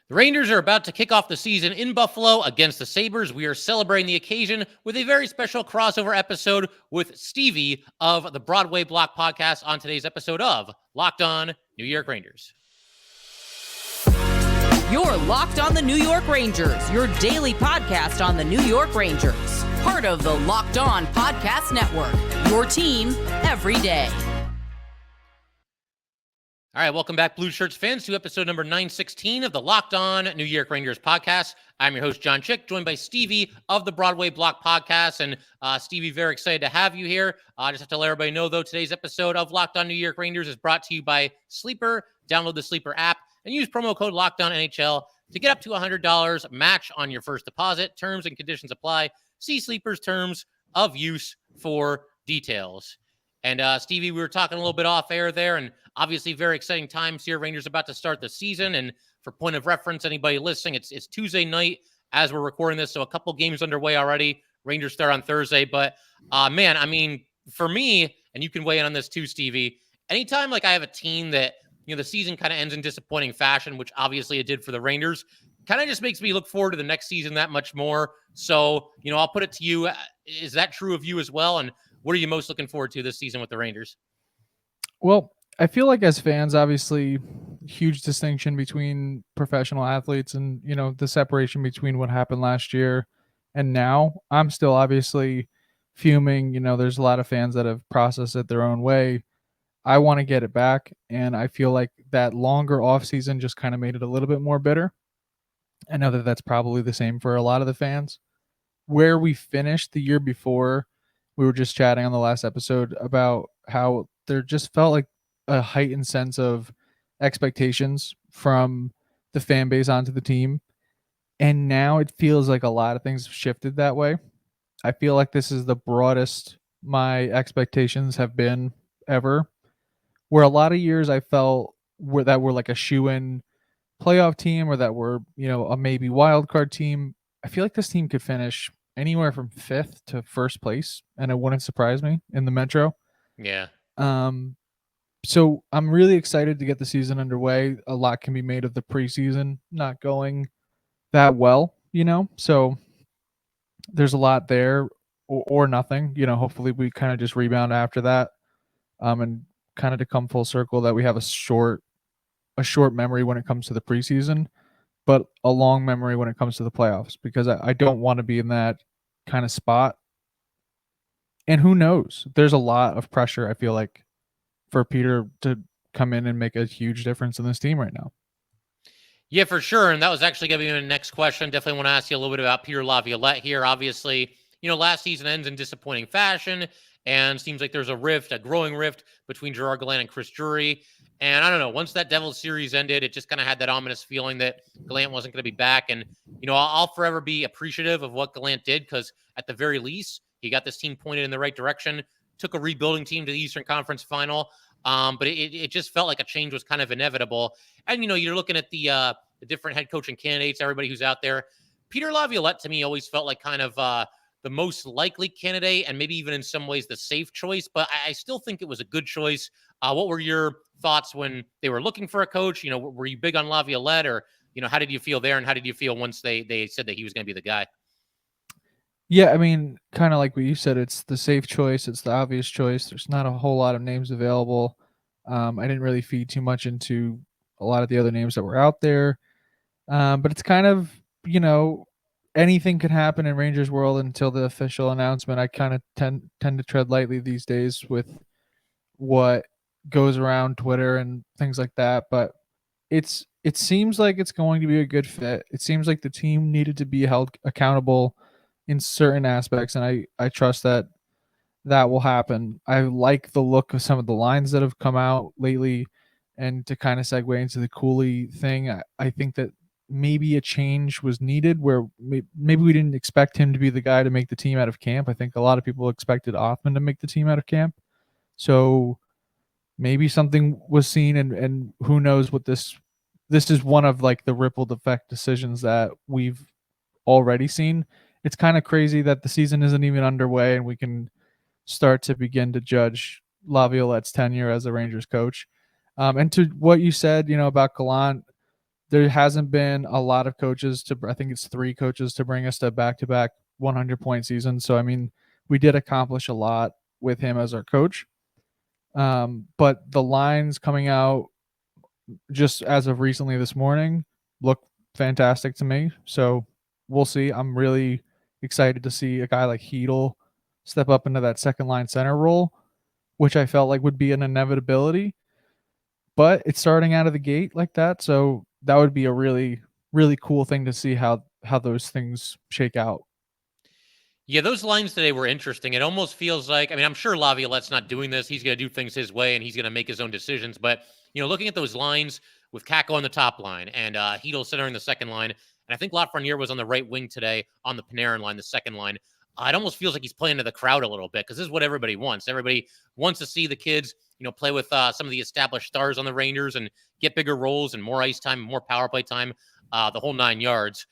The Rangers are about to kick off the season in Buffalo against the Sabres. We are celebrating the occasion with a very special crossover episode with Stevie of the Broadway Block podcast on today's episode of Locked On New York Rangers. You're Locked On the New York Rangers, your daily podcast on the New York Rangers. Part of the Locked On Podcast Network, your team every day. All right, welcome back, Blue Shirts fans, to episode number 916 of the Locked On New York Rangers podcast. I'm your host, John Chick, joined by Stevie of the Broadway Block podcast. And Stevie, very excited to have you here. I just have to let everybody know, though, today's episode of Locked On New York Rangers is brought to you by Sleeper. Download the Sleeper app and use promo code LOCKEDONNHL to get up to $100 match on your first deposit. Terms and conditions apply. See Sleeper's terms of use for details. And Stevie, we were talking a little bit off air there, and obviously very exciting times here. Rangers about to start the season, and for point of reference, anybody listening, it's Tuesday night as we're recording this, so a couple games underway already. Rangers start on Thursday, but man, I mean, for me, and you can weigh in on this too, Stevie, anytime like I have a team that, you know, the season kind of ends in disappointing fashion, which obviously it did for the Rangers, kind of just makes me look forward to the next season that much more. So, you know, I'll put it to you. Is that true of you as well? And what are you most looking forward to this season with the Rangers? Well, I feel like as fans, obviously, huge distinction between professional athletes and, you know, the separation between what happened last year and now. I'm still obviously fuming. You know, there's a lot of fans that have processed it their own way. I want to get it back, and I feel like that longer offseason just kind of made it a little bit more bitter. I know that that's probably the same for a lot of the fans. Where we finished the year before, we were just chatting on the last episode about how there just felt like a heightened sense of expectations from the fan base onto the team. And now it feels like a lot of things have shifted that way. I feel like this is the broadest my expectations have been ever. Where a lot of years I felt that we're like a shoe-in playoff team, or that we're, you know, a maybe wild card team. I feel like this team could finish anywhere from 5th to 1st place, and it wouldn't surprise me in the Metro. Yeah. So I'm really excited to get the season underway. A lot can be made of the preseason not going that well, you know, so there's a lot there, or nothing, you know. Hopefully we kind of just rebound after that, and kind of to come full circle that we have a short memory when it comes to the preseason, but a long memory when it comes to the playoffs, because I don't want to be in that kind of spot. And who knows? There's a lot of pressure, I feel like, for Peter to come in and make a huge difference in this team right now. Yeah, for sure. And that was actually going to be my next question. Definitely want to ask you a little bit about Peter Laviolette here. Obviously, you know, last season ends in disappointing fashion, and seems like there's a growing rift between Gerard Gallant and Chris Drury. And I don't know, once that Devils series ended, it just kind of had that ominous feeling that Gallant wasn't going to be back. And, you know, I'll forever be appreciative of what Gallant did, because at the very least, he got this team pointed in the right direction, took a rebuilding team to the Eastern Conference Final. But it just felt like a change was kind of inevitable. And, you know, you're looking at the different head coaching candidates, everybody who's out there. Peter Laviolette, to me, always felt like kind of the most likely candidate, and maybe even in some ways the safe choice. But I still think it was a good choice. What were your thoughts when they were looking for a coach? You know, were you big on Laviolette, or, you know, how did you feel there? And how did you feel once they said that he was going to be the guy? Yeah, I mean, kind of like what you said, it's the safe choice. It's the obvious choice. There's not a whole lot of names available. I didn't really feed too much into a lot of the other names that were out there. But it's kind of, you know, anything could happen in Rangers world until the official announcement. I kind of tend to tread lightly these days with what goes around Twitter and things like that. But it seems like it's going to be a good fit. It seems like the team needed to be held accountable in certain aspects, and I trust that will happen. I like the look of some of the lines that have come out lately, and to kind of segue into the Cuylle thing, I think that maybe a change was needed, where maybe we didn't expect him to be the guy to make the team out of camp. I think a lot of people expected Othman to make the team out of camp. So maybe something was seen, and who knows what this is one of like the rippled effect decisions that we've already seen. It's kind of crazy that the season isn't even underway and we can start to begin to judge Laviolette's tenure as a Rangers coach. And to what you said, you know, about Gallant, there hasn't been a lot of coaches I think it's 3 coaches to bring us to back-to-back 100-point seasons. So, I mean, we did accomplish a lot with him as our coach. But the lines coming out just as of recently this morning look fantastic to me. So we'll see. I'm really excited to see a guy like Heedle step up into that second line center role, which I felt like would be an inevitability. But it's starting out of the gate like that, so that would be a really, really cool thing to see how those things shake out. Yeah, those lines today were interesting. It almost feels like, I mean, I'm sure Laviolette's not doing this. He's going to do things his way and he's going to make his own decisions. But, looking at those lines with Kako on the top line and Heedle centering the second line, and I think Lafreniere was on the right wing today on the Panarin line, the second line. It almost feels like he's playing to the crowd a little bit because this is what everybody wants. Everybody wants to see the kids, play with some of the established stars on the Rangers and get bigger roles and more ice time, more power play time, the whole 9 yards.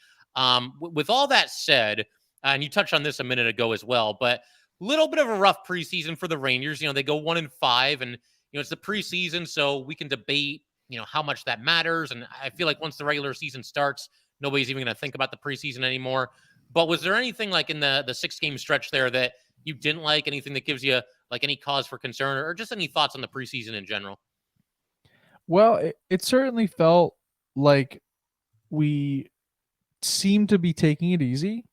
With all that said, and you touched on this a minute ago as well, but a little bit of a rough preseason for the Rangers. They go 1-5, and it's the preseason, so we can debate, how much that matters. And I feel like once the regular season starts, nobody's even going to think about the preseason anymore. But was there anything like in the 6-game stretch there that you didn't like? Anything that gives you like any cause for concern, or just any thoughts on the preseason in general? Well, it certainly felt like we seemed to be taking it easy.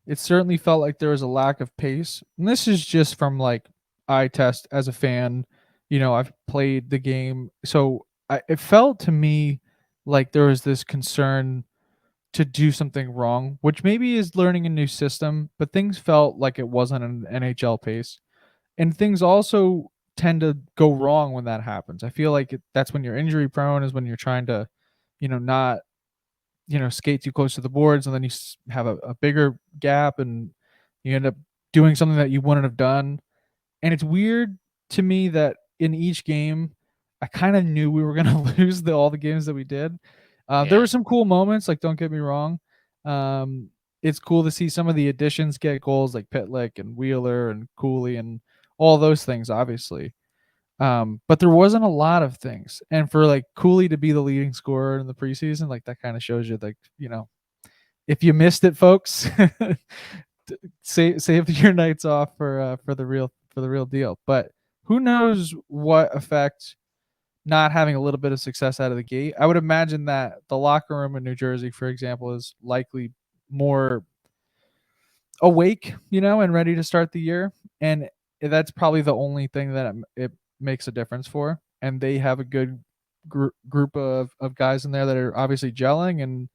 It certainly felt like there was a lack of pace. And this is just from like eye test as a fan. I've played the game. So it felt to me like there was this concern to do something wrong, which maybe is learning a new system, but things felt like it wasn't an NHL pace. And things also tend to go wrong when that happens. I feel like that's when you're injury prone, is when you're trying to, not skate too close to the boards, and then you have a bigger gap and you end up doing something that you wouldn't have done. And it's weird to me that in each game, I kind of knew we were going to lose all the games that we did. There were some cool moments, like, don't get me wrong. It's cool to see some of the additions get goals, like Pitlick and Wheeler and Cooley and all those things, obviously. But there wasn't a lot of things. And for like Cooley to be the leading scorer in the preseason, like, that kind of shows you, like, if you missed it, folks, save your nights off for the real deal. But who knows what effect not having a little bit of success out of the gate. I would imagine that the locker room in New Jersey, for example, is likely more awake, and ready to start the year. And that's probably the only thing that it makes a difference for. And they have a good group of guys in there that are obviously gelling. And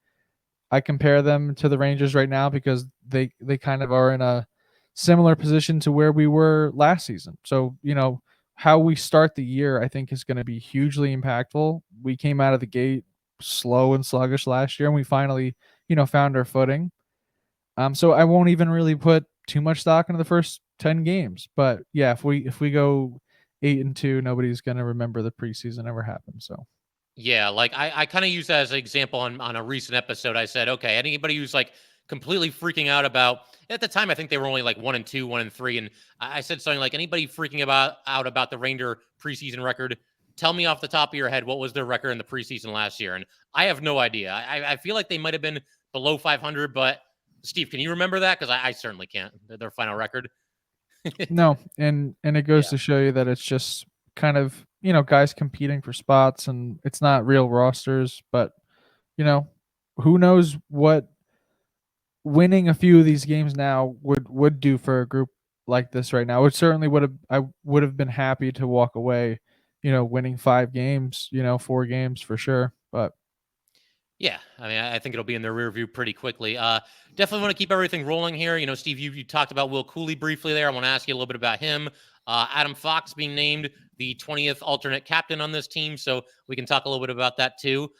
I compare them to the Rangers right now because they kind of are in a similar position to where we were last season. So, how we start the year, I think, is going to be hugely impactful. We came out of the gate slow and sluggish last year, and we finally, found our footing. So I won't even really put too much stock into the first 10 games. But yeah, if we go 8-2, nobody's going to remember the preseason ever happened. So yeah, like I kind of use that as an example on a recent episode. I said, okay, anybody who's like completely freaking out about, at the time, I think they were only like 1-2, 1-3. And I said something like, anybody freaking out about the Ranger preseason record, tell me off the top of your head, what was their record in the preseason last year? And I have no idea. I feel like they might've been below 500, but Steve, can you remember that? Cause I certainly can't. Their final record. No. And it goes to show you that it's just kind of, guys competing for spots, and it's not real rosters, but who knows what winning a few of these games now would do for a group like this right now. It certainly I would have been happy to walk away, winning 5 games, 4 games for sure. But yeah, I mean, I think it'll be in their rear view pretty quickly. Definitely want to keep everything rolling here. Steve, you talked about Will Cuylle briefly there. I want to ask you a little bit about him. Adam Fox being named the 20th alternate captain on this team, so we can talk a little bit about that too.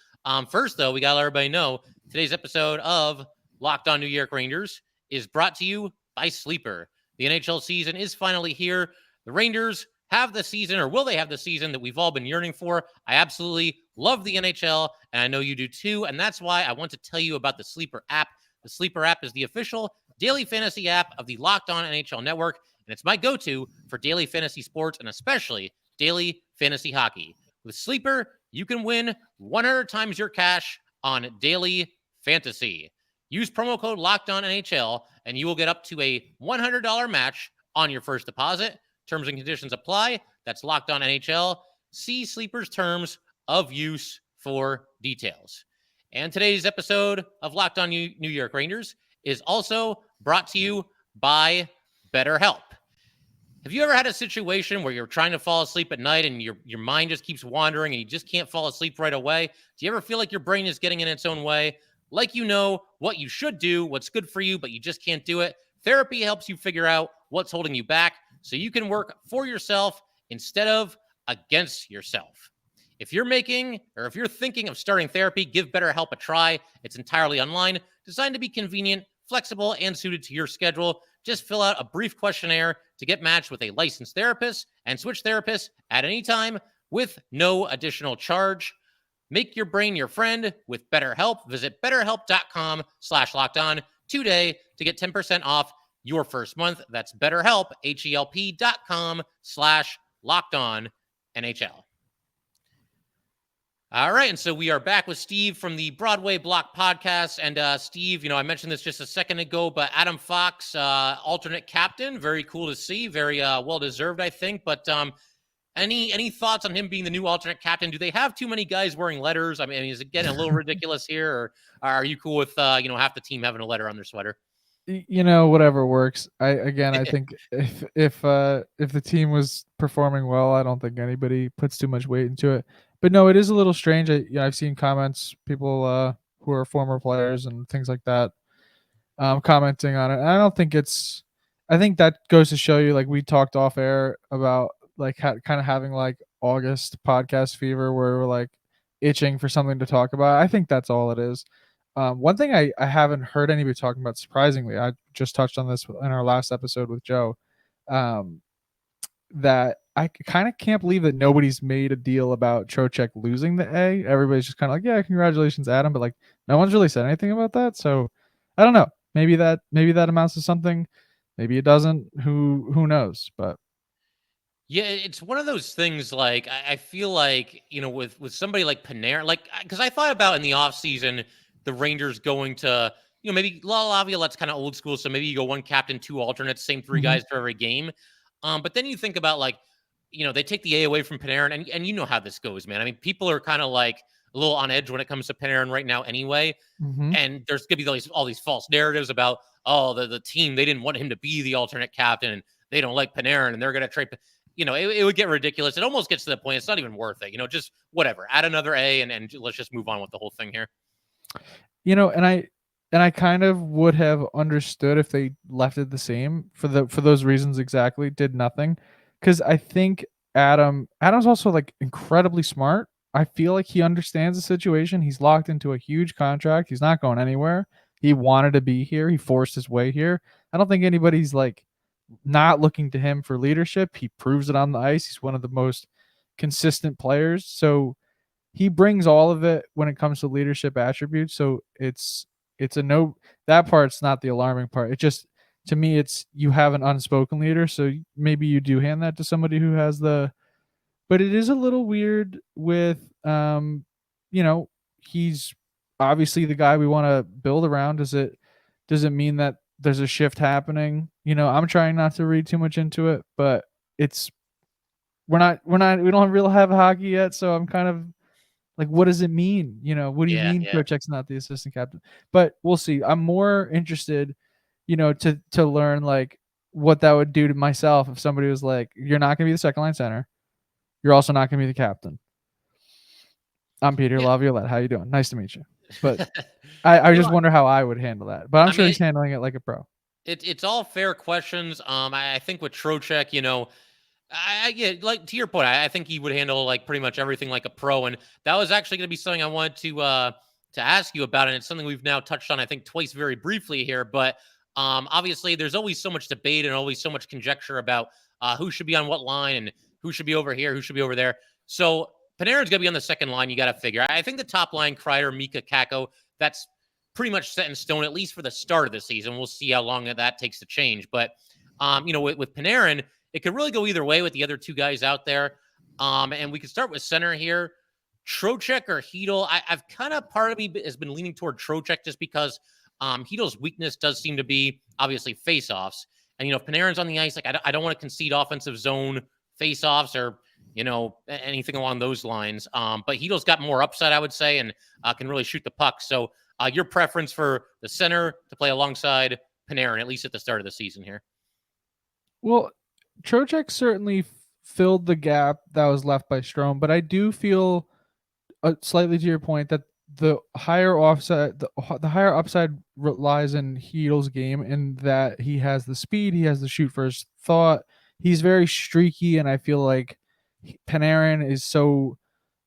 First, though, we got to let everybody know today's episode of Locked On New York Rangers is brought to you by Sleeper. The NHL season is finally here. The Rangers have the season, or will they have the season that we've all been yearning for? I absolutely love the NHL, and I know you do too, and that's why I want to tell you about the Sleeper app. The Sleeper app is the official daily fantasy app of the Locked On NHL Network, and it's my go-to for daily fantasy sports and especially daily fantasy hockey. With Sleeper, you can win 100 times your cash on daily fantasy. Use promo code LOCKEDONNHL, and you will get up to a $100 match on your first deposit. Terms and conditions apply. That's LOCKEDONNHL. See Sleeper's terms of use for details. And today's episode of Locked On New York Rangers is also brought to you by BetterHelp. Have you ever had a situation where you're trying to fall asleep at night and your mind just keeps wandering and you just can't fall asleep right away? Do you ever feel like your brain is getting in its own way? Like you know what you should do, what's good for you, but you just can't do it? Therapy helps you figure out what's holding you back so you can work for yourself instead of against yourself. If you're thinking of starting therapy, give BetterHelp a try. It's entirely online, designed to be convenient, flexible, and suited to your schedule. Just fill out a brief questionnaire to get matched with a licensed therapist and switch therapists at any time with no additional charge. Make your brain your friend with BetterHelp. Visit betterhelp.com/lockedon today to get 10% off your first month. That's BetterHelp, HELP.com/lockedonnhl. All right, and so we are back with Steve from the Broadway Block podcast. And Steve, I mentioned this just a second ago, but Adam Fox, alternate captain, very cool to see, very well-deserved, I think. But any thoughts on him being the new alternate captain? Do they have too many guys wearing letters? I mean, is it getting a little ridiculous here? Or are you cool with, half the team having a letter on their sweater? Whatever works. I think if the team was performing well, I don't think anybody puts too much weight into it. But no, it is a little strange. I've seen comments, people who are former players and things like that, commenting on it. And I think that goes to show you, like we talked off air about, like kind of having like August podcast fever, where we're like itching for something to talk about. I think that's all it is. One thing I haven't heard anybody talking about, surprisingly, I just touched on this in our last episode with Joe, that I kind of can't believe that nobody's made a deal about Trocheck losing the A. Everybody's just kind of like, yeah, congratulations, Adam. But like, no one's really said anything about that. So I don't know. Maybe that amounts to something. Maybe it doesn't. Who knows? But yeah, it's one of those things. Like I feel like with somebody like Panarin, like because I thought about in the offseason the Rangers going to maybe Laviolette's kind of old school, so maybe you go one captain, two alternates, same three guys for every game. But then you think about like they take the A away from Panarin, and you know how this goes, man. I mean, people are kind of like a little on edge when it comes to Panarin right now anyway. And there's going to be all these false narratives about, the team, they didn't want him to be the alternate captain, and they don't like Panarin, and they're going to trade. It would get ridiculous. It almost gets to the point it's not even worth it. Just whatever. Add another A, and let's just move on with the whole thing here. And I kind of would have understood if they left it the same for those reasons exactly, did nothing. Because I think Adam's also like incredibly smart. I feel like he understands the situation. He's locked into a huge contract. He's not going anywhere. He wanted to be here. He forced his way here. I don't think anybody's like not looking to him for leadership. He proves it on the ice. He's one of the most consistent players. So he brings all of it when it comes to leadership attributes. So it's a no. That part's not the alarming part. It just, to me, it's you have an unspoken leader. So maybe you do hand that to somebody who has but it is a little weird with, he's obviously the guy we want to build around. Does it mean that there's a shift happening? I'm trying not to read too much into it, but we don't really have hockey yet. So I'm kind of like, what does it mean? What do you mean Trocheck's not the assistant captain? But we'll see. I'm more interested, to learn like what that would do to myself if somebody was like, you're not going to be the second line center. You're also not going to be the captain. I'm Peter Laviolette. How you doing? Nice to meet you. But I just wonder how I would handle that. But I'm sure he's handling it like a pro. It's all fair questions. I think with Trocheck, like to your point, I think he would handle like pretty much everything like a pro. And that was actually going to be something I wanted to ask you about. And it's something we've now touched on, I think, twice very briefly here. But obviously, there's always so much debate and always so much conjecture about who should be on what line and who should be over here, who should be over there. So Panarin's going to be on the second line. You got to figure. I think the top line, Kreider, Mika, Kakko, that's pretty much set in stone, at least for the start of the season. We'll see how long that takes to change. But, with Panarin, it could really go either way with the other two guys out there. And we could start with center here. Trocheck or Hedel. I've kind of, part of me has been leaning toward Trocheck just because Hedel's weakness does seem to be obviously faceoffs. And, if Panarin's on the ice, like I don't want to concede offensive zone faceoffs or, anything along those lines. But Hedel's got more upside, I would say, and can really shoot the puck. So your preference for the center to play alongside Panarin, at least at the start of the season here? Well, Trocheck certainly filled the gap that was left by Strome, but I do feel, slightly to your point, that the higher offside, the higher upside lies in Hedel's game, in that he has the speed, he has the shoot first thought, he's very streaky, and I feel like Panarin is so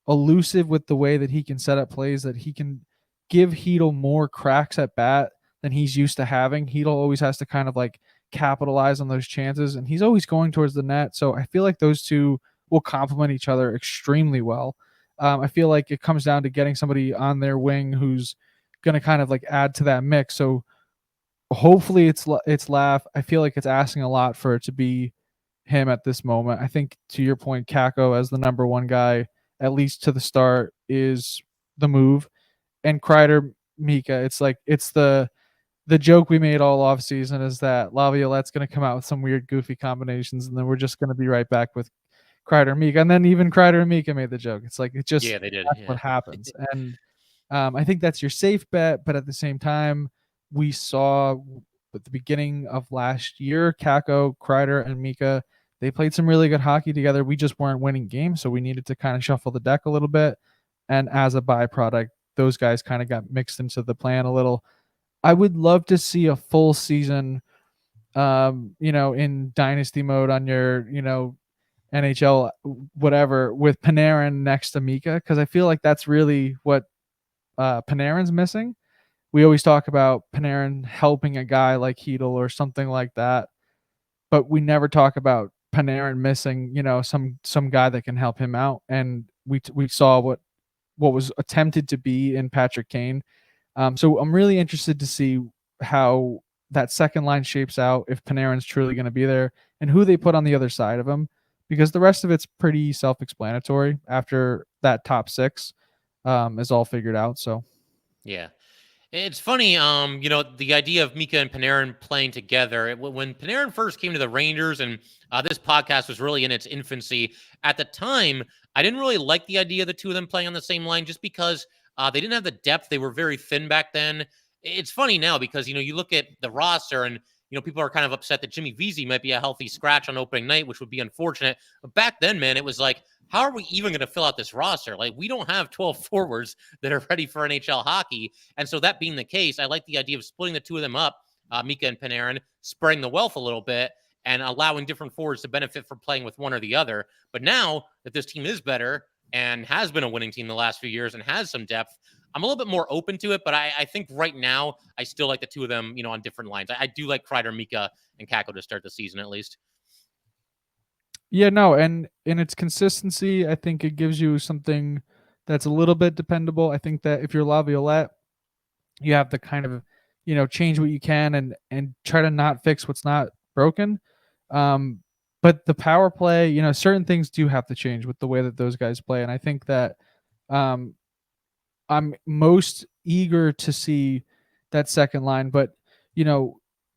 elusive with the way that he can set up plays that he can give Hedel more cracks at bat than he's used to having. Hedel always has to kind of like capitalize on those chances, and he's always going towards the net. So I feel like those two will complement each other extremely well. I feel like it comes down to getting somebody on their wing who's going to kind of like add to that mix. So hopefully it's Laugh. I feel like it's asking a lot for it to be him at this moment. I think, to your point, Kakko as the number one guy, at least to the start, is the move. And Kreider, Mika, it's the joke we made all off season is that Laviolette's going to come out with some weird, goofy combinations, and then we're just going to be right back with Kreider and Mika. And then even Kreider and Mika made the joke. It's like, they did. That's what happens. And I think that's your safe bet. But at the same time, we saw at the beginning of last year, Kakko, Kreider, and Mika, they played some really good hockey together. We just weren't winning games, so we needed to kind of shuffle the deck a little bit. And as a byproduct, those guys kind of got mixed into the plan a little. I would love to see a full season, in dynasty mode on your, NHL, whatever, with Panarin next to Mika, because I feel like that's really what Panarin's missing. We always talk about Panarin helping a guy like Hedel or something like that, but we never talk about Panarin missing, some guy that can help him out. And we saw what was attempted to be in Patrick Kane. So I'm really interested to see how that second line shapes out, if Panarin's truly going to be there, and who they put on the other side of him, because the rest of it's pretty self-explanatory after that top six is all figured out. So, yeah. It's funny, the idea of Mika and Panarin playing together. When Panarin first came to the Rangers, and this podcast was really in its infancy, at the time, I didn't really like the idea of the two of them playing on the same line, just because they didn't have the depth. They were very thin back then. It's funny now because, you look at the roster and, people are kind of upset that Jimmy Vesey might be a healthy scratch on opening night, which would be unfortunate. But back then, man, it was like, how are we even going to fill out this roster? Like, we don't have 12 forwards that are ready for NHL hockey. And so that being the case, I like the idea of splitting the two of them up, Mika and Panarin, spreading the wealth a little bit and allowing different forwards to benefit from playing with one or the other. But now that this team is better and has been a winning team the last few years and has some depth, I'm a little bit more open to it. But I think right now, I still like the two of them, on different lines. I do like Kreider, Mika, and Kakko to start the season at least. Yeah, no, and in its consistency, I think it gives you something that's a little bit dependable. I think that if you're Laviolette, you have to kind of, change what you can and try to not fix what's not broken. But the power play, certain things do have to change with the way that those guys play. And I think that I'm most eager to see that second line. But,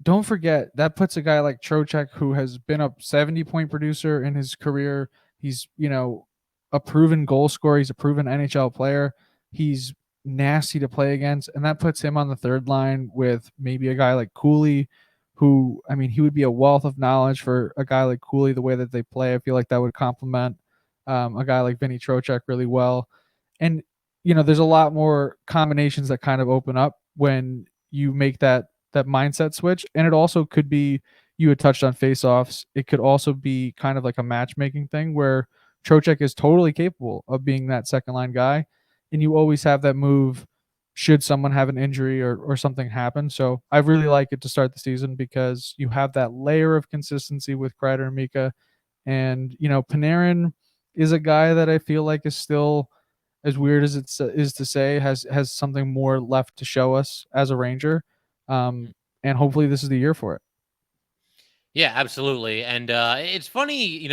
don't forget that puts a guy like Trocheck, who has been a 70-point producer in his career. He's, a proven goal scorer. He's a proven NHL player. He's nasty to play against. And that puts him on the third line with maybe a guy like Cuylle, who, he would be a wealth of knowledge for a guy like Cuylle, the way that they play. I feel like that would complement a guy like Vinny Trocheck really well. And, there's a lot more combinations that kind of open up when you make that mindset switch. And it also could be, you had touched on faceoffs. It could also be kind of like a matchmaking thing where Trocheck is totally capable of being that second line guy. And you always have that move should someone have an injury or something happen. So I really like it to start the season because you have that layer of consistency with Kreider and Mika. And, Panarin is a guy that I feel like is still, as weird as it is to say, has something more left to show us as a Ranger. And hopefully this is the year for it. Yeah, absolutely. And it's funny,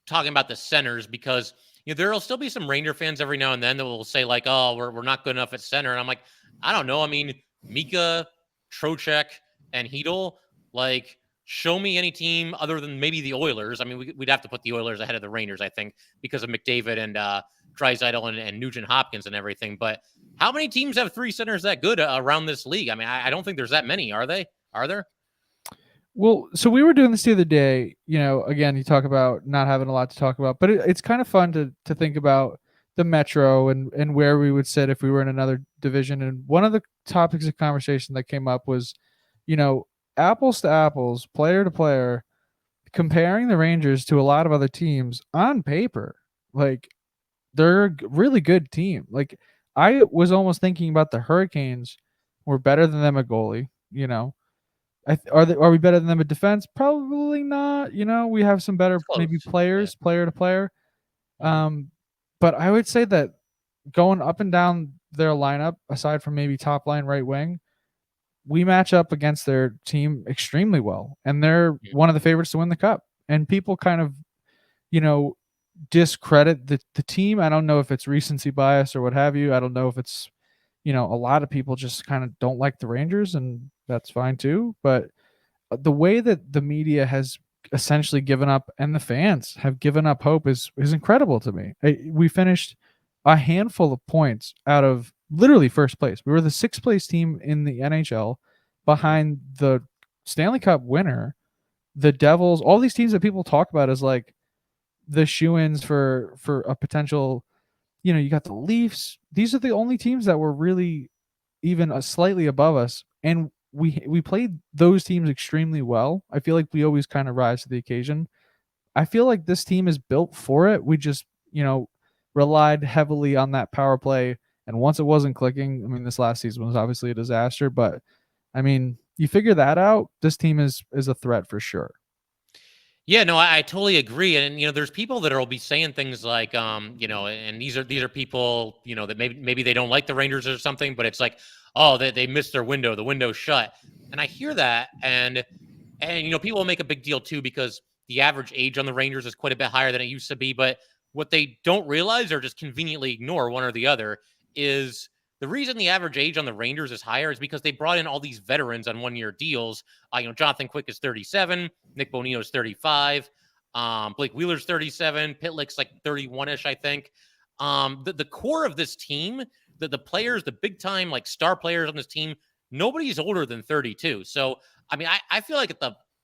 talking about the centers because, there'll still be some Ranger fans every now and then that will say like, "Oh, we're not good enough at center," and I'm like, I don't know. I mean, Mika, Trocheck, and Hedel, like, show me any team other than maybe the Oilers. I mean, we'd have to put the Oilers ahead of the Rangers, I think, because of McDavid and Draisaitl and Nugent Hopkins and everything. But how many teams have three centers that good around this league? I mean, I don't think there's that many. Are they? Are there? Well, so we were doing this the other day. Again, you talk about not having a lot to talk about, but it's kind of fun to think about the Metro and where we would sit if we were in another division. And one of the topics of conversation that came up was, apples to apples, player to player, comparing the Rangers to a lot of other teams on paper. Like, they're a really good team. Like, I was almost thinking about the Hurricanes were better than them at goalie. Are we better than them at defense? Probably not. We have some better It's close. maybe Yeah. players, player to player. But I would say that going up and down their lineup, aside from maybe top line right wing, we match up against their team extremely well, and they're one of the favorites to win the cup. And people kind of, discredit the team. I don't know if it's recency bias or what have you. I don't know if it's, a lot of people just kind of don't like the Rangers, and that's fine too. But the way that the media has essentially given up and the fans have given up hope is incredible to me. We finished a handful of points out of literally first place. We were the sixth place team in the NHL behind the Stanley Cup winner, the Devils, all these teams that people talk about as like the shoo-ins for a potential, you got the Leafs. These are the only teams that were really even slightly above us, and we played those teams extremely well. I feel like we always kind of rise to the occasion. I feel like this team is built for it. We just, relied heavily on that power play, and once it wasn't clicking, I mean, this last season was obviously a disaster, but I mean, you figure that out, this team is a threat for sure. Yeah, no, I totally agree. And there's people that will be saying things like, and these are people, that maybe they don't like the Rangers or something, but it's like, oh, they missed their window, the window's shut. And I hear that, and people will make a big deal too because the average age on the Rangers is quite a bit higher than it used to be. But what they don't realize or just conveniently ignore, one or the other, is the reason the average age on the Rangers is higher is because they brought in all these veterans on one-year deals. Jonathan Quick is 37, Nick Bonino is 35, Blake Wheeler's 37, Pitlick's like 31-ish, I think. The core of this team, the players, the big-time like star players on this team, nobody's older than 32. So, I mean, I feel like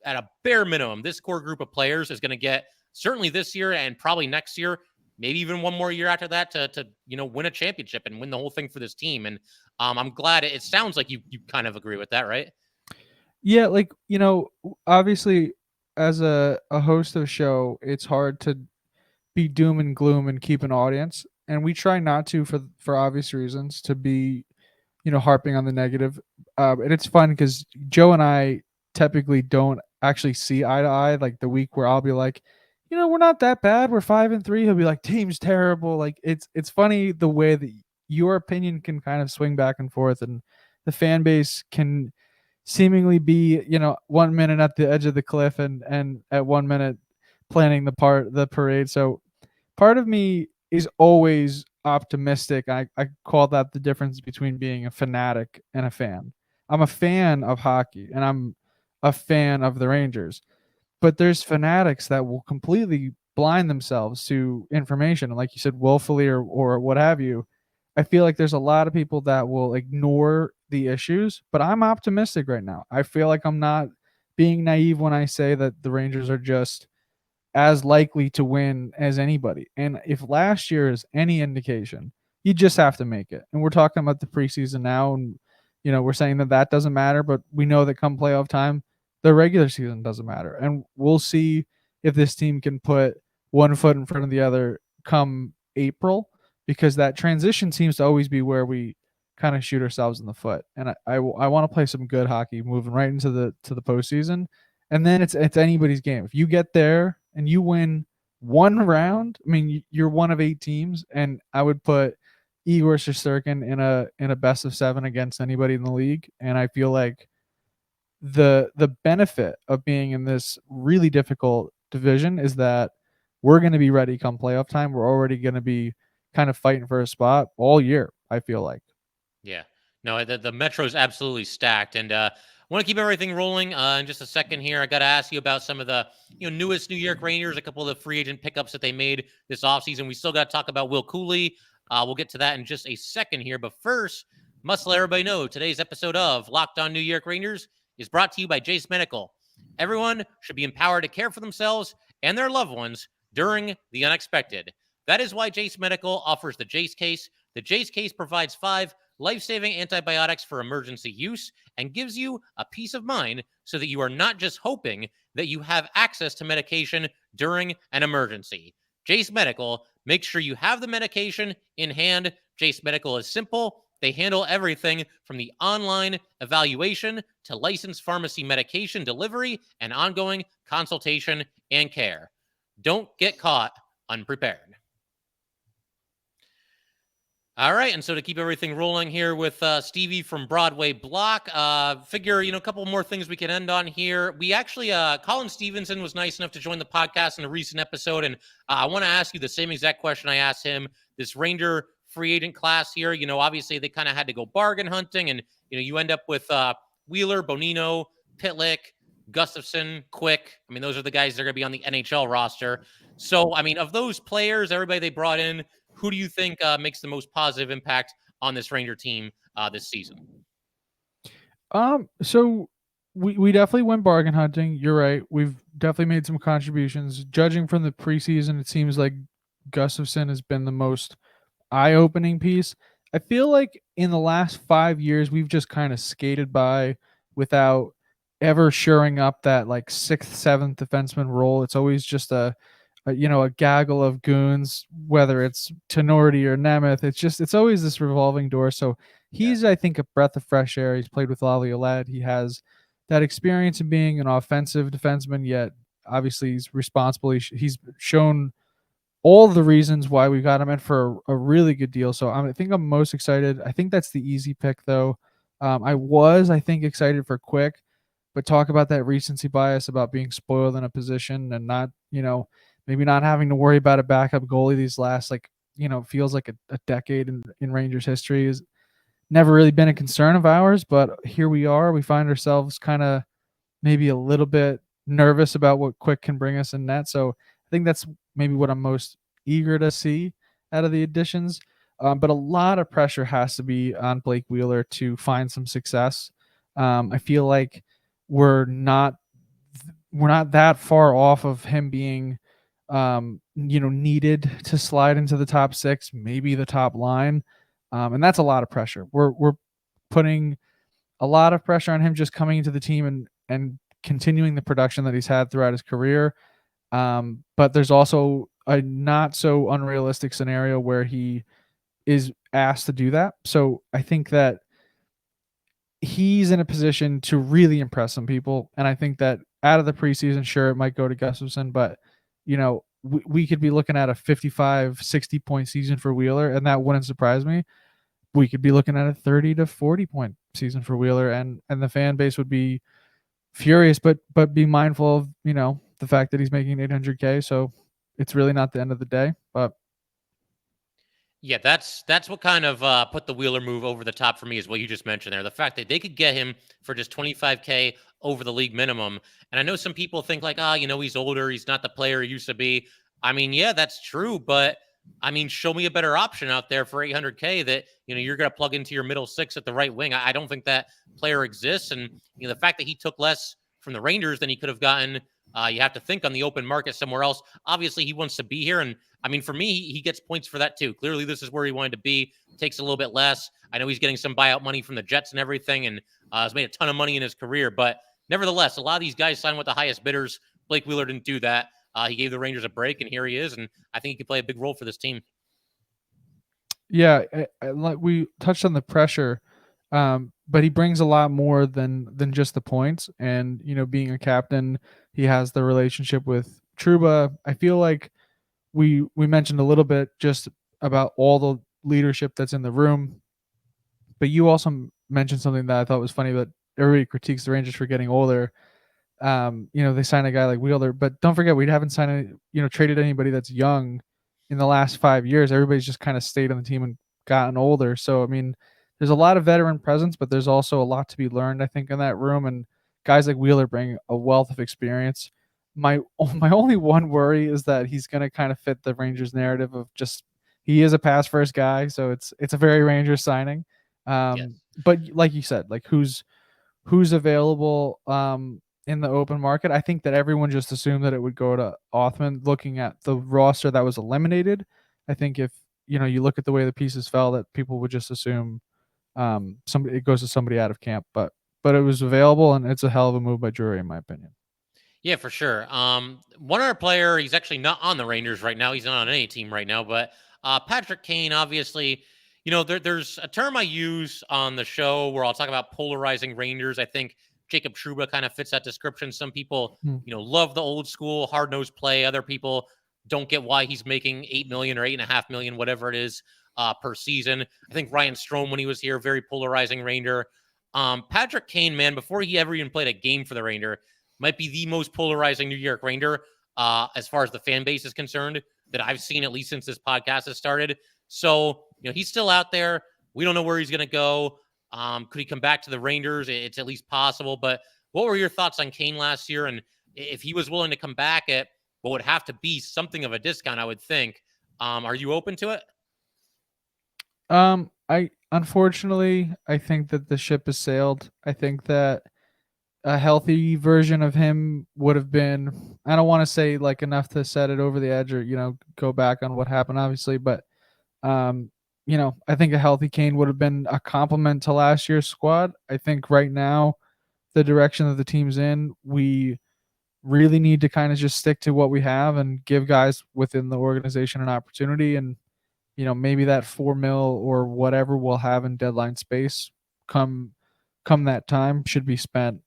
at a bare minimum, this core group of players is going to get, certainly this year and probably next year, maybe even one more year after that to win a championship and win the whole thing for this team. And I'm glad it sounds like you kind of agree with that, right? Yeah, like, obviously as a host of a show, it's hard to be doom and gloom and keep an audience. And we try not to for obvious reasons to be, harping on the negative. And it's fun because Joe and I typically don't actually see eye to eye. Like the week where I'll be like, we're not that bad. We're 5-3. He'll be like, team's terrible. Like it's funny the way that your opinion can kind of swing back and forth, and the fan base can seemingly be, 1 minute at the edge of the cliff and at 1 minute planning the parade. So part of me is always optimistic. I call that the difference between being a fanatic and a fan. I'm a fan of hockey and I'm a fan of the Rangers. But there's fanatics that will completely blind themselves to information, and like you said, willfully or what have you. I feel like there's a lot of people that will ignore the issues, but I'm optimistic right now. I feel like I'm not being naive when I say that the Rangers are just as likely to win as anybody. And if last year is any indication, you just have to make it. And we're talking about the preseason now, and we're saying that doesn't matter, but we know that come playoff time, the regular season doesn't matter. And we'll see if this team can put one foot in front of the other come April, because that transition seems to always be where we kind of shoot ourselves in the foot. And I want to play some good hockey moving right into the postseason. And then it's anybody's game. If you get there and you win one round, I mean, you're one of 8 teams, and I would put Igor Shesterkin in a best of 7 against anybody in the league. And I feel like the benefit of being in this really difficult division is that we're going to be ready come playoff time. We're already going to be kind of fighting for a spot all year, I feel like. Yeah. No, the Metro's absolutely stacked, and want to keep everything rolling. In just a second here, I got to ask you about some of the newest New York Rangers, a couple of the free agent pickups that they made this offseason. We still got to talk about Will Cuylle. We'll get to that in just a second here, but first, must let everybody know today's episode of Locked On New York Rangers is brought to you by Jase Medical. Everyone should be empowered to care for themselves and their loved ones during the unexpected. That is why Jase Medical offers the Jase case. The Jase case provides 5 life-saving antibiotics for emergency use and gives you a peace of mind so that you are not just hoping that you have access to medication during an emergency. Jase Medical, make sure you have the medication in hand. Jase Medical is simple. They handle everything from the online evaluation to licensed pharmacy medication delivery and ongoing consultation and care. Don't get caught unprepared. All right, and so to keep everything rolling here with Stevie from Broadway Block, figure, a couple more things we can end on here. We actually, Colin Stevenson was nice enough to join the podcast in a recent episode, and I want to ask you the same exact question I asked him. This Ranger free agent class here, obviously they kind of had to go bargain hunting, and, you end up with Wheeler, Bonino, Pitlick, Gustafsson, Quick. I mean, those are the guys that are going to be on the NHL roster. So, I mean, of those players, everybody they brought in, who do you think makes the most positive impact on this Ranger team this season? So we definitely went bargain hunting. You're right. We've definitely made some contributions. Judging from the preseason, it seems like Gustafsson has been the most eye-opening piece. I feel like in the last 5 years, we've just kind of skated by without ever shoring up that like 6th, 7th defenseman role. It's always just a gaggle of goons, whether it's Tenorti or Nemeth. It's always this revolving door. So he's, I think, a breath of fresh air. He's played with Laviolette. He has that experience in being an offensive defenseman, yet obviously he's responsible. He's shown all the reasons why we got him in for a really good deal. So I think I'm most excited. I think that's the easy pick, though. I think, excited for Quick, but talk about that recency bias about being spoiled in a position and not, maybe not having to worry about a backup goalie these last, feels like a decade in Rangers history is never really been a concern of ours. But here we are. We find ourselves kind of maybe a little bit nervous about what Quick can bring us in net. So I think that's maybe what I'm most eager to see out of the additions. But a lot of pressure has to be on Blake Wheeler to find some success. I feel like we're not that far off of him being needed to slide into the top 6, maybe the top line. And that's a lot of pressure. We're putting a lot of pressure on him just coming into the team and continuing the production that he's had throughout his career. But there's also a not so unrealistic scenario where he is asked to do that. So I think that he's in a position to really impress some people. And I think that out of the preseason, sure, it might go to Gustafsson, but we could be looking at a 55, 60 point season for Wheeler, and that wouldn't surprise me. We could be looking at a 30 to 40 point season for Wheeler, and the fan base would be furious, but be mindful of, the fact that he's making $800K. So it's really not the end of the day, but yeah, that's what kind of put the Wheeler move over the top for me is what you just mentioned there. The fact that they could get him for just $25K over the league minimum. And I know some people think like, he's older. He's not the player he used to be. I mean, yeah, that's true. But I mean, show me a better option out there for $800K that, you're going to plug into your middle 6 at the right wing. I don't think that player exists. And, the fact that he took less from the Rangers than he could have gotten, you have to think on the open market somewhere else. Obviously, he wants to be here. And I mean, for me, he gets points for that too. Clearly, this is where he wanted to be. Takes a little bit less. I know he's getting some buyout money from the Jets and everything, and has made a ton of money in his career. But nevertheless, a lot of these guys sign with the highest bidders. Blake Wheeler didn't do that. He gave the Rangers a break, and here he is. And I think he could play a big role for this team. Yeah, like we touched on the pressure, but he brings a lot more than just the points. And being a captain, he has the relationship with Trouba. I feel like we mentioned a little bit just about all the leadership that's in the room, but you also mentioned something that I thought was funny, that everybody critiques the Rangers for getting older. They signed a guy like Wheeler, but don't forget we haven't signed traded anybody that's young in the last 5 years. Everybody's just kind of stayed on the team and gotten older. So I mean, there's a lot of veteran presence, but there's also a lot to be learned, I think, in that room. And guys like Wheeler bring a wealth of experience. My only one worry is that he's going to kind of fit the Rangers narrative of just he is a pass first guy, so it's a very Rangers signing. Yes. But like you said, like who's available in the open market? I think that everyone just assumed that it would go to Othman. Looking at the roster that was eliminated, I think if you look at the way the pieces fell, that people would just assume somebody it goes to somebody out of camp. But it was available, and it's a hell of a move by Drury, in my opinion. Yeah, for sure. One other player, he's actually not on the Rangers right now. He's not on any team right now, but Patrick Kane, obviously, there's a term I use on the show where I'll talk about polarizing Rangers. I think Jacob Trouba kind of fits that description. Some people, love the old school hard-nosed play. Other people don't get why he's making $8 million or $8.5 million, whatever it is, per season. I think Ryan Strome, when he was here, very polarizing Ranger. Patrick Kane, man, before he ever even played a game for the Ranger, might be the most polarizing New York Ranger as far as the fan base is concerned that I've seen, at least since this podcast has started. So, he's still out there. We don't know where he's going to go. Could he come back to the Rangers? It's at least possible. But what were your thoughts on Kane last year? And if he was willing to come back at what would have to be something of a discount, I would think. Are you open to it? Unfortunately, I think that the ship has sailed. I think that a healthy version of him would have been, I don't want to say like enough to set it over the edge or, go back on what happened, obviously. But, I think a healthy Kane would have been a compliment to last year's squad. I think right now, the direction that the team's in, we really need to kind of just stick to what we have and give guys within the organization an opportunity. And, maybe that $4 million or whatever we'll have in deadline space come that time should be spent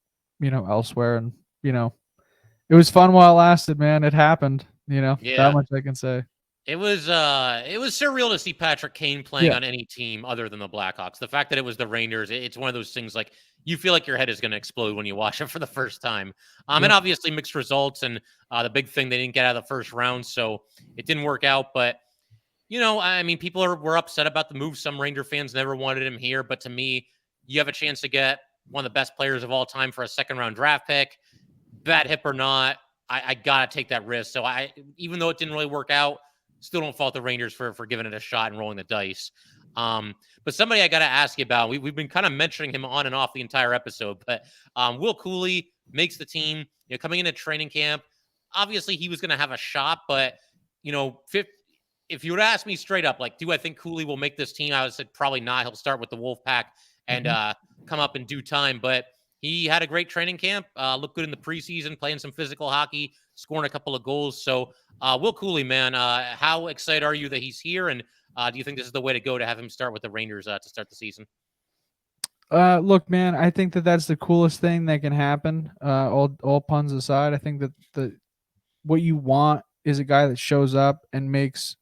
elsewhere. And, it was fun while it lasted, man. It happened, Yeah. that much I can say. It was surreal to see Patrick Kane playing on any team other than the Blackhawks. The fact that it was the Rangers, it's one of those things like you feel like your head is going to explode when you watch it for the first time. And obviously mixed results, and the big thing, they didn't get out of the first round, so it didn't work out. But people were upset about the move. Some Ranger fans never wanted him here, but to me, you have a chance to get one of the best players of all time for a second-round draft pick. Bad hip or not, I gotta take that risk. So even though it didn't really work out, still don't fault the Rangers for giving it a shot and rolling the dice. But somebody I gotta ask you about, we've been kind of mentioning him on and off the entire episode, but Will Cuylle makes the team. Coming into training camp, obviously he was gonna have a shot, but if you would ask me straight up, like, do I think Cuylle will make this team? I would have said probably not. He'll start with the Wolfpack and come up in due time. But he had a great training camp, looked good in the preseason, playing some physical hockey, scoring a couple of goals. So, Will Cuylle, man, how excited are you that he's here? And do you think this is the way to go to have him start with the Rangers to start the season? Look, man, I think that that's the coolest thing that can happen. All puns aside, I think that what you want is a guy that shows up and makes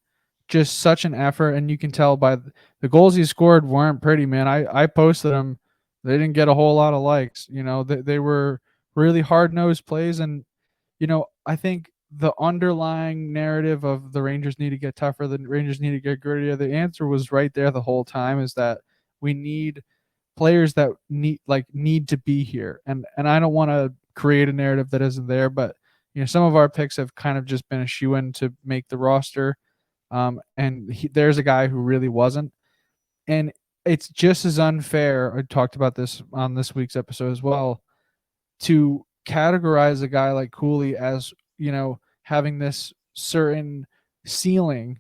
just such an effort, and you can tell by the goals he scored weren't pretty, man. I posted them. They didn't get a whole lot of likes. They were really hard-nosed plays, and I think the underlying narrative of the Rangers need to get tougher, the Rangers need to get grittier, the answer was right there the whole time, is that we need players that need to be here. And I don't want to create a narrative that isn't there, but some of our picks have kind of just been a shoe-in to make the roster. There's a guy who really wasn't. And it's just as unfair, I talked about this on this week's episode as well, to categorize a guy like Cuylle as, having this certain ceiling.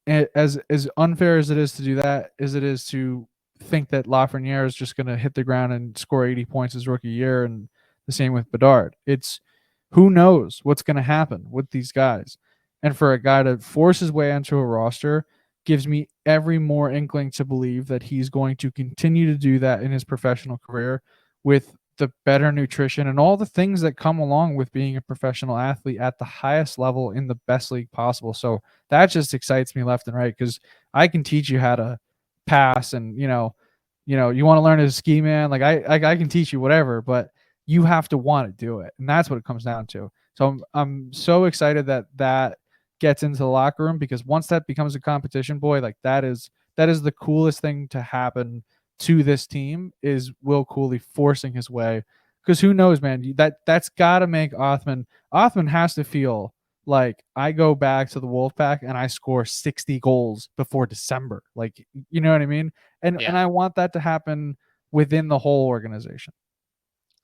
As unfair as it is to do that, as it is to think that Lafreniere is just going to hit the ground and score 80 points his rookie year, and the same with Bedard. It's who knows what's going to happen with these guys. And for a guy to force his way into a roster gives me every more inkling to believe that he's going to continue to do that in his professional career with the better nutrition and all the things that come along with being a professional athlete at the highest level in the best league possible. So that just excites me left and right, because I can teach you how to pass, and you want to learn to ski, man. Like I can teach you whatever, but you have to want to do it. And that's what it comes down to. So I'm so excited that gets into the locker room, because once that becomes a competition, boy, like that is the coolest thing to happen to this team, is Will Cuylle forcing his way. Because who knows, man, that's got to make Othman has to feel like, I go back to the Wolfpack and I score 60 goals before December. Like, you know what I mean? And I want that to happen within the whole organization.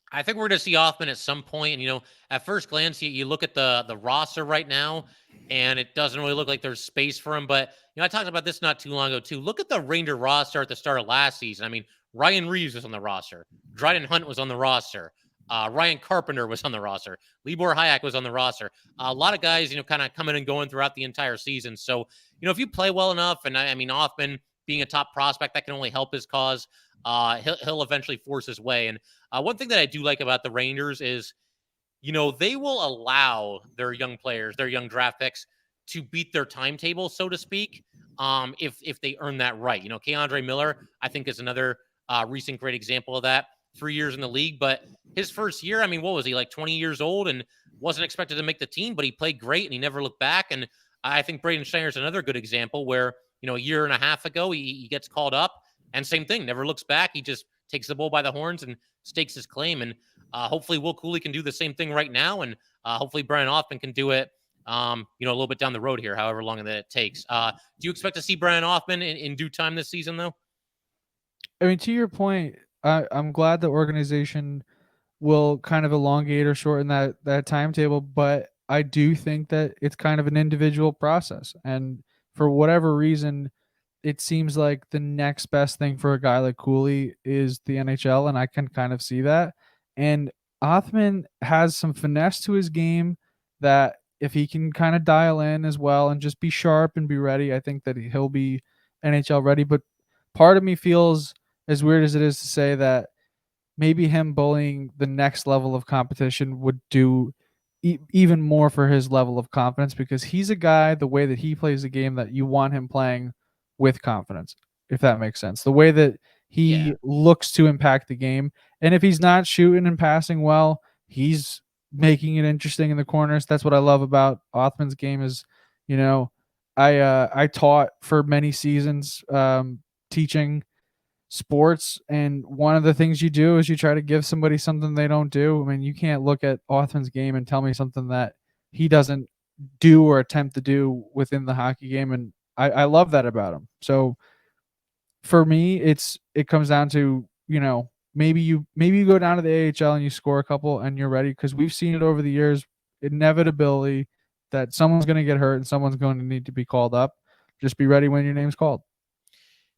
I think we're going to see Othman at some point. And, at first glance, you look at the roster right now, and it doesn't really look like there's space for him. But, I talked about this not too long ago, too. Look at the Ranger roster at the start of last season. I mean, Ryan Reeves was on the roster. Dryden Hunt was on the roster. Ryan Carpenter was on the roster. Libor Hayek was on the roster. A lot of guys, kind of coming and going throughout the entire season. So, if you play well enough, and I mean, Othman being a top prospect, that can only help his cause. He'll eventually force his way. And one thing that I do like about the Rangers is, they will allow their young players, their young draft picks, to beat their timetable, so to speak, if they earn that right. Keandre Miller, I think, is another recent great example of that. 3 years in the league, but his first year, I mean, what was he, like 20 years old, and wasn't expected to make the team, but he played great and he never looked back. And I think Braden Schneider is another good example where, a year and a half ago, he gets called up, and same thing, never looks back. He just takes the bull by the horns and stakes his claim. And hopefully Will Cuylle can do the same thing right now. And hopefully Brian Othman can do it, a little bit down the road here, however long that it takes. Do you expect to see Brian Othman in due time this season, though? I mean, to your point, I'm glad the organization will kind of elongate or shorten that timetable, but I do think that it's kind of an individual process. And for whatever reason, it seems like the next best thing for a guy like Cuylle is the NHL, and I can kind of see that. And Othman has some finesse to his game that, if he can kind of dial in as well and just be sharp and be ready, I think that he'll be NHL ready. But part of me feels, as weird as it is to say, that maybe him bullying the next level of competition would do even more for his level of confidence, because he's a guy, the way that he plays the game, that you want him playing with confidence, if that makes sense. The way that he looks to impact the game. And if he's not shooting and passing well, he's making it interesting in the corners. That's what I love about Othman's game is, I taught for many seasons, teaching sports, and one of the things you do is you try to give somebody something they don't do. I mean, you can't look at Othman's game and tell me something that he doesn't do or attempt to do within the hockey game, and I love that about him. So for me, it comes down to, maybe you go down to the AHL and you score a couple and you're ready, because we've seen it over the years, inevitability, that someone's going to get hurt and someone's going to need to be called up. Just be ready when your name's called.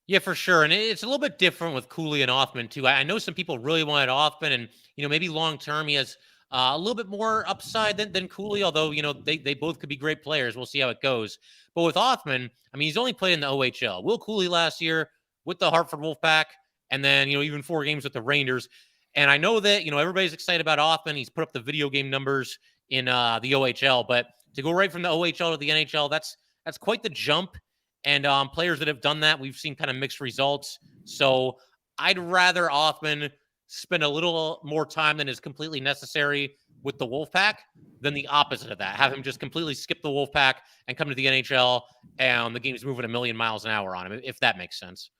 Yeah, for sure. And it's a little bit different with Cuylle and Othman, too. I know some people really wanted Othman, and, maybe long-term he has a little bit more upside than Cuylle, although, they both could be great players. We'll see how it goes. But with Othman, I mean, he's only played in the OHL. Will Cuylle last year with the Hartford Wolfpack, and then, even 4 games with the Rangers. And I know that, everybody's excited about Othman. He's put up the video game numbers in the OHL, but to go right from the OHL to the NHL, that's quite the jump. And players that have done that, we've seen kind of mixed results. So I'd rather Othman spend a little more time than is completely necessary with the Wolfpack than the opposite of that. Have him just completely skip the Wolfpack and come to the NHL, and the game's moving a million miles an hour on him, if that makes sense.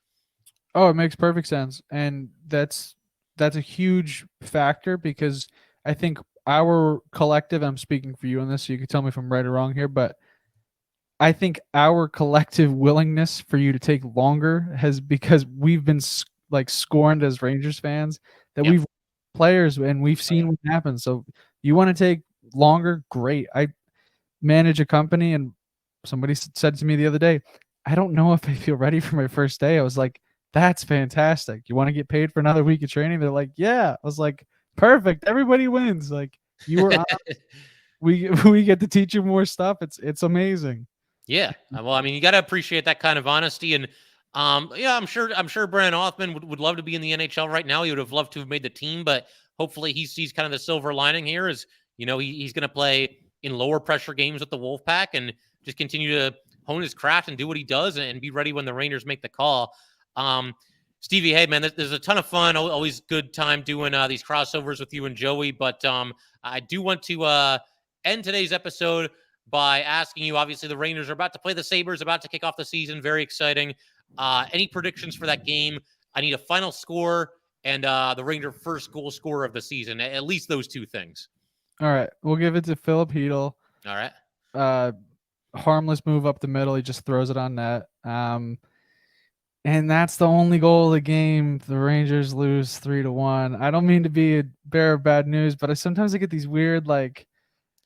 Oh, it makes perfect sense. And that's a huge factor, because I think our collective, I'm speaking for you on this, so you can tell me if I'm right or wrong here, but I think our collective willingness for you to take longer has, because we've been scorned as Rangers fans, that we've players and we've seen what happens. So you want to take longer? Great. I manage a company, and somebody said to me the other day, I don't know if I feel ready for my first day. I was like, that's fantastic. You want to get paid for another week of training? They're like, yeah. I was like, perfect. Everybody wins. Like, you were we get to teach you more stuff. It's amazing. Yeah. Well, I mean, you got to appreciate that kind of honesty. And I'm sure Brian Othman would love to be in the NHL right now. He would have loved to have made the team, but hopefully he sees kind of the silver lining here is, he's going to play in lower pressure games with the Wolfpack and just continue to hone his craft and do what he does and be ready when the Rangers make the call. Stevie, hey man, there's a ton of fun. Always good time doing these crossovers with you and Joey. But I do want to end today's episode by asking you. Obviously, the Rangers are about to play the Sabres, about to kick off the season. Very exciting. Any predictions for that game? I need a final score and the Ranger first goal scorer of the season. At least those two things. All right, we'll give it to Philip Hedl. All right. Harmless move up the middle. He just throws it on net. And that's the only goal of the game. The Rangers lose 3-1. I don't mean to be a bearer of bad news, but sometimes I get these weird, like,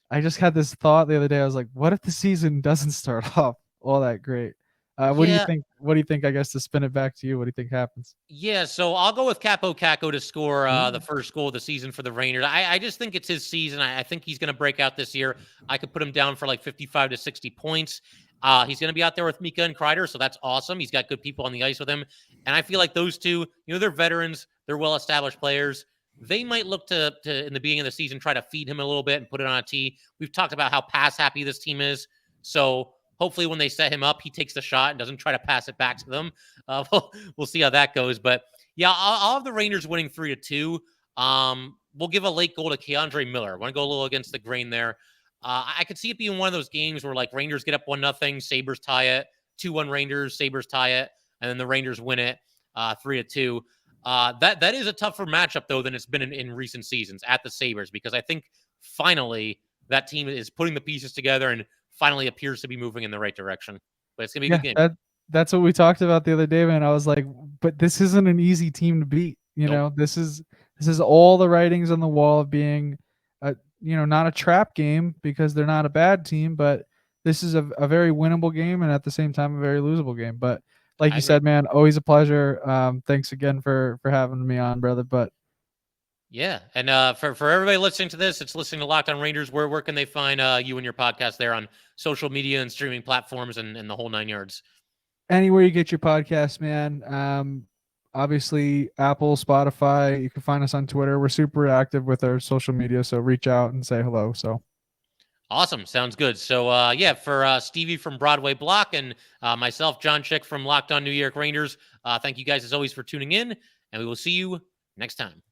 I just had this thought the other day. I was like, what if the season doesn't start off all that great? What do you think? What do you think? I guess to spin it back to you, what do you think happens? Yeah, so I'll go with Capo Caco to score the first goal of the season for the Rangers. I just think it's his season. I think he's going to break out this year. I could put him down for like 55 to 60 points. He's going to be out there with Mika and Kreider, so that's awesome. He's got good people on the ice with him. And I feel like those two, they're veterans. They're well-established players. They might look to in the beginning of the season, try to feed him a little bit and put it on a tee. We've talked about how pass-happy this team is. So hopefully when they set him up, he takes the shot and doesn't try to pass it back to them. We'll see how that goes. But, yeah, I'll have the Rangers winning 3-2. We'll give a late goal to Keandre Miller. Want to go a little against the grain there. I could see it being one of those games where, like, Rangers get up 1-0, Sabres tie it, 2-1 Rangers, Sabres tie it, and then the Rangers win it 3-2. That is a tougher matchup, though, than it's been in recent seasons at the Sabres, because I think finally that team is putting the pieces together and finally appears to be moving in the right direction. But it's going to be a good game. That's what we talked about the other day, man. I was like, but this isn't an easy team to beat. This is all the writings on the wall of being not a trap game, because they're not a bad team, but this is a very winnable game and at the same time a very losable game. But like you said, man, always a pleasure. Thanks again for having me on, brother. But yeah, and for everybody listening to this, it's listening to Locked On Rangers. Where can they find you and your podcast there on social media and streaming platforms and the whole 9 yards? Anywhere you get your podcast, man. Obviously, Apple, Spotify. You can find us on Twitter. We're super active with our social media, so reach out and say hello. So awesome. Sounds good. So, for Stevie from Broadway Block and myself, John Chick from Locked On New York Rangers, thank you guys as always for tuning in, and we will see you next time.